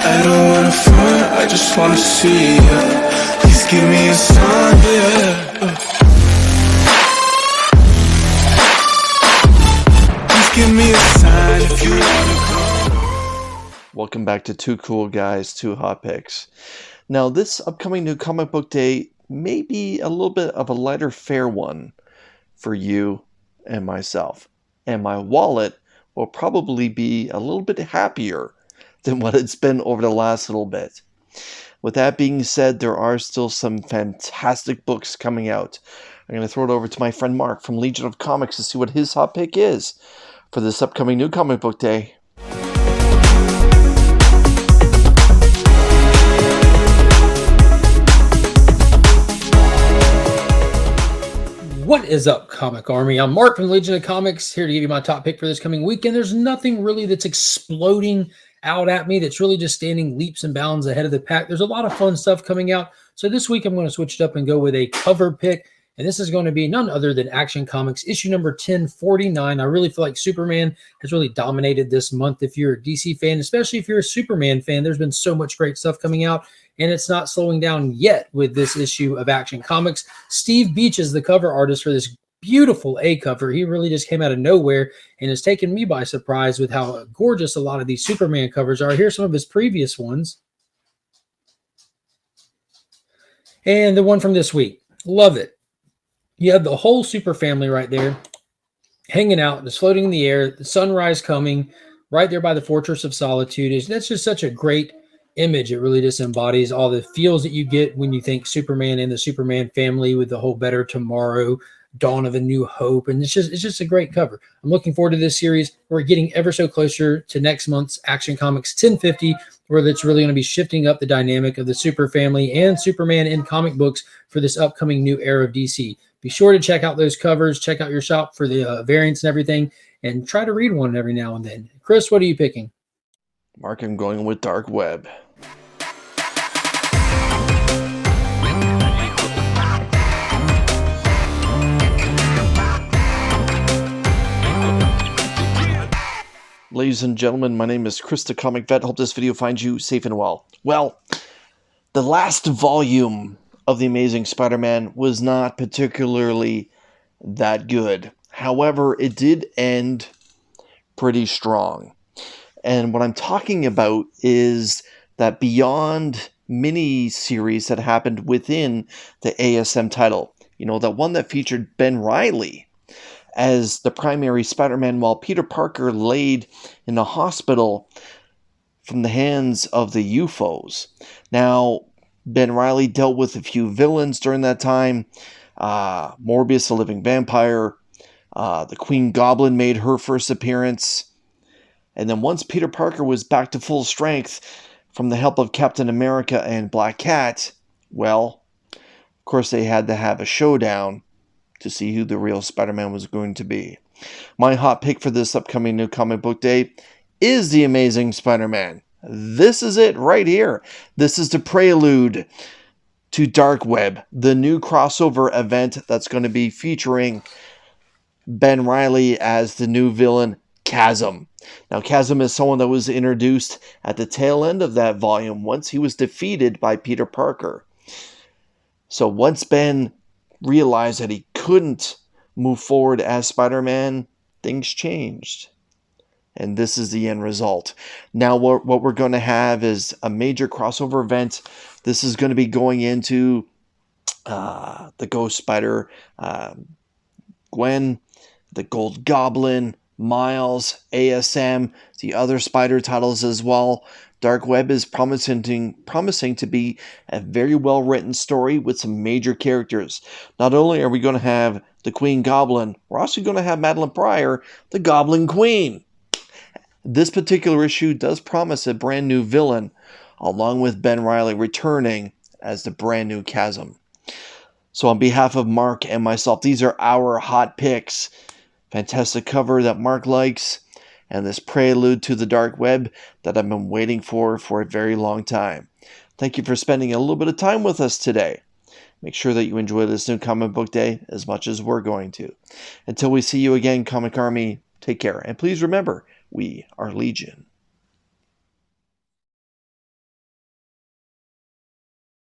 I don't wanna front, I just wanna see ya. Please give me a sign, yeah. Please give me a sign if you wanna come. Welcome back to Two Cool Guys, Two Hot Picks. Now, this upcoming new comic book day may be a little bit of a lighter fare one for you and myself. And my wallet will probably be a little bit happier than what it's been over the last little bit. With that being said, there are still some fantastic books coming out. I'm going to throw it over to my friend Mark from Legion of Comics to see what his hot pick is for this upcoming new comic book day. What is up, Comic Army? I'm Mark from Legion of Comics, here to give you my top pick for this coming weekend. There's nothing really that's exploding out at me that's really just standing leaps and bounds ahead of the pack. There's a lot of fun stuff coming out. So this week I'm going to switch it up and go with a cover pick. And this is going to be none other than Action Comics issue number 1049. I really feel like Superman has really dominated this month. If you're a DC fan, especially if you're a Superman fan, there's been so much great stuff coming out. And it's not slowing down yet with this issue of Action Comics. Steve Beach is the cover artist for this beautiful A cover. He really just came out of nowhere and has taken me by surprise with how gorgeous a lot of these Superman covers are. Here's some of his previous ones. And the one from this week. Love it. You have the whole super family right there hanging out, just floating in the air, the sunrise coming right there by the Fortress of Solitude. That's just such a great image. It really just embodies all the feels that you get when you think Superman and the Superman family with the whole Better Tomorrow, Dawn of a New Hope. And it's just a great cover. I'm looking forward to this series. We're getting ever so closer to next month's Action Comics 1050, where it's really going to be shifting up the dynamic of the super family and Superman in comic books for this upcoming new era of DC. Be sure to check out those covers, check out your shop for the variants and everything, and try to read one every now and then. Chris, what are you picking? Mark, I'm going with Dark Web. Ladies and gentlemen, my name is Chris the Comic Vet. Hope this video finds you safe and well. Well, the last volume of The Amazing Spider-Man was not particularly that good. However, it did end pretty strong. And what I'm talking about is that Beyond mini-series that happened within the ASM title. You know, the one that featured Ben Reilly as the primary Spider-Man while Peter Parker laid in the hospital from the hands of the UFOs. Now, Ben Reilly dealt with a few villains during that time. Morbius, the living vampire. The Queen Goblin made her first appearance. And then once Peter Parker was back to full strength from the help of Captain America and Black Cat, well, of course they had to have a showdown to see who the real Spider-Man was going to be. My hot pick for this upcoming new comic book day is The Amazing Spider-Man. This is it right here. This is the prelude to Dark Web, the new crossover event that's going to be featuring Ben Reilly as the new villain, Chasm. Now, Chasm is someone that was introduced at the tail end of that volume once he was defeated by Peter Parker. So once Ben realized that he couldn't move forward as Spider-Man, things changed. And this is the end result. Now what we're going to have is a major crossover event. This is going to be going into the Ghost Spider, Gwen, the Gold Goblin, Miles, ASM, the other Spider titles as well. Dark Web is promising to be a very well-written story with some major characters. Not only are we going to have the Queen Goblin, we're also going to have Madeline Pryor, the Goblin Queen. This particular issue does promise a brand new villain, along with Ben Reilly returning as the brand new Chasm. So on behalf of Mark and myself, these are our hot picks. Fantastic cover that Mark likes, and this prelude to the Dark Web that I've been waiting for a very long time. Thank you for spending a little bit of time with us today. Make sure that you enjoy this new comic book day as much as we're going to. Until we see you again, Comic Army, take care. And please remember, we are Legion.